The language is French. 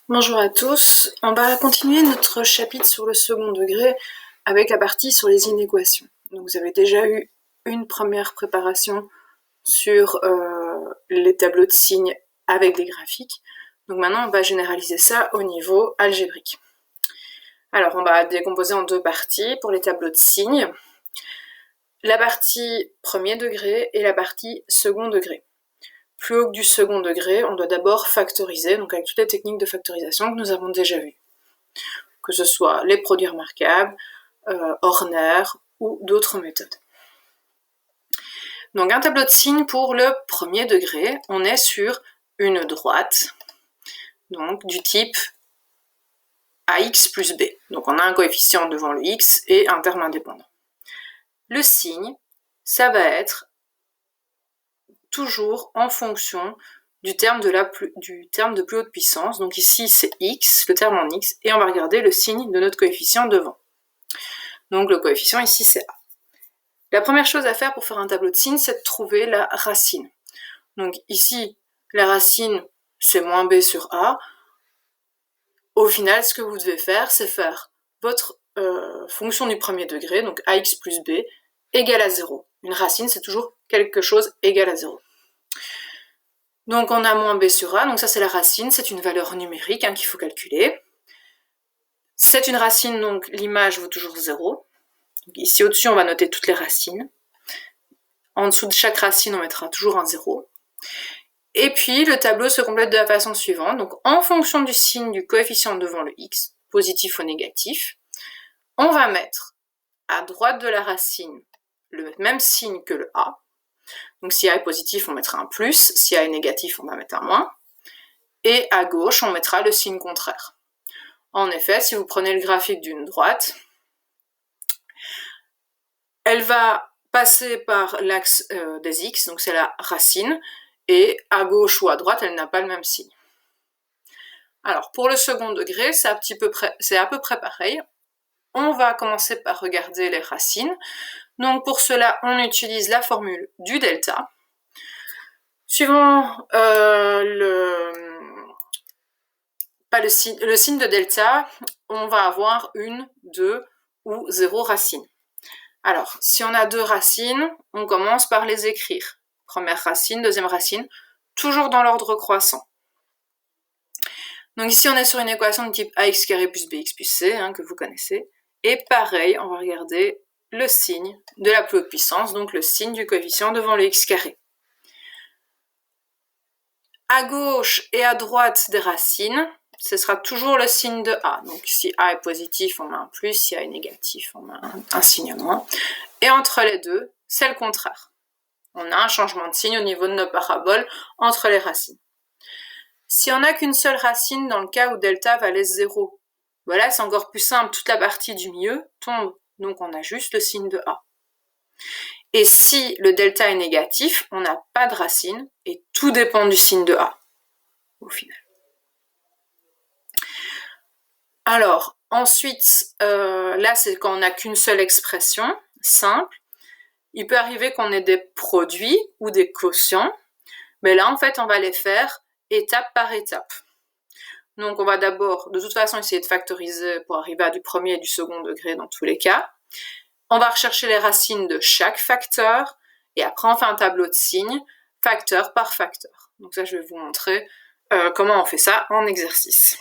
Bonjour à tous, on va continuer notre chapitre sur le second degré avec la partie sur les inéquations. Donc vous avez déjà eu une première préparation sur les tableaux de signes avec des graphiques. Donc maintenant on va généraliser ça au niveau algébrique. Alors on va décomposer en deux parties pour les tableaux de signes. La partie premier degré et la partie second degré. Plus haut que du second degré, on doit d'abord factoriser, donc avec toutes les techniques de factorisation que nous avons déjà vues. Que ce soit les produits remarquables, Horner ou d'autres méthodes. Donc un tableau de signes pour le premier degré, on est sur une droite, donc du type ax plus b. Donc on a un coefficient devant le x et un terme indépendant. Le signe, ça va être toujours en fonction du terme de plus haute puissance. Donc ici c'est x, le terme en x, et on va regarder le signe de notre coefficient devant. Donc le coefficient ici c'est a. La première chose à faire pour faire un tableau de signes, c'est de trouver la racine. Donc ici, la racine c'est moins b sur a. Au final, ce que vous devez faire, c'est faire votre fonction du premier degré, donc ax plus b, égale à 0. Une racine, c'est toujours quelque chose égal à 0. Donc on a moins b sur a, donc ça c'est la racine, c'est une valeur numérique qu'il faut calculer. C'est une racine, donc l'image vaut toujours 0. Donc ici au-dessus, on va noter toutes les racines. En dessous de chaque racine, on mettra toujours un 0. Et puis le tableau se complète de la façon suivante. Donc en fonction du signe du coefficient devant le x, positif ou négatif, on va mettre à droite de la racine le même signe que le a. Donc si a est positif, on mettra un plus. Si a est négatif, on va mettre un moins. Et à gauche, on mettra le signe contraire. En effet, si vous prenez le graphique d'une droite, elle va passer par l'axe des x, donc c'est la racine, et à gauche ou à droite, elle n'a pas le même signe. Alors, pour le second degré, c'est à peu près pareil. On va commencer par regarder les racines. Donc, pour cela, on utilise la formule du delta. Suivant le signe de delta, on va avoir une, deux ou 0 racines. Alors, si on a 2 racines, on commence par les écrire. Première racine, deuxième racine, toujours dans l'ordre croissant. Donc ici, on est sur une équation de type ax carré plus bx plus c, que vous connaissez. Et pareil, on va regarder le signe de la plus haute puissance, donc le signe du coefficient devant le x carré. À gauche et à droite des racines, ce sera toujours le signe de a. Donc si a est positif, on met un plus, si a est négatif, on met un signe moins. Et entre les deux, c'est le contraire. On a un changement de signe au niveau de nos paraboles entre les racines. Si on n'a qu'une seule racine dans le cas où delta valait 0, voilà, c'est encore plus simple, toute la partie du milieu tombe, donc on a juste le signe de a. Et si le delta est négatif, on n'a pas de racine, et tout dépend du signe de a, au final. Alors, ensuite, là c'est quand on n'a qu'une seule expression, simple. Il peut arriver qu'on ait des produits ou des quotients, mais là en fait on va les faire étape par étape. Donc on va d'abord, de toute façon, essayer de factoriser pour arriver à du premier et du second degré dans tous les cas. On va rechercher les racines de chaque facteur, et après on fait un tableau de signes, facteur par facteur. Donc ça je vais vous montrer comment on fait ça en exercice.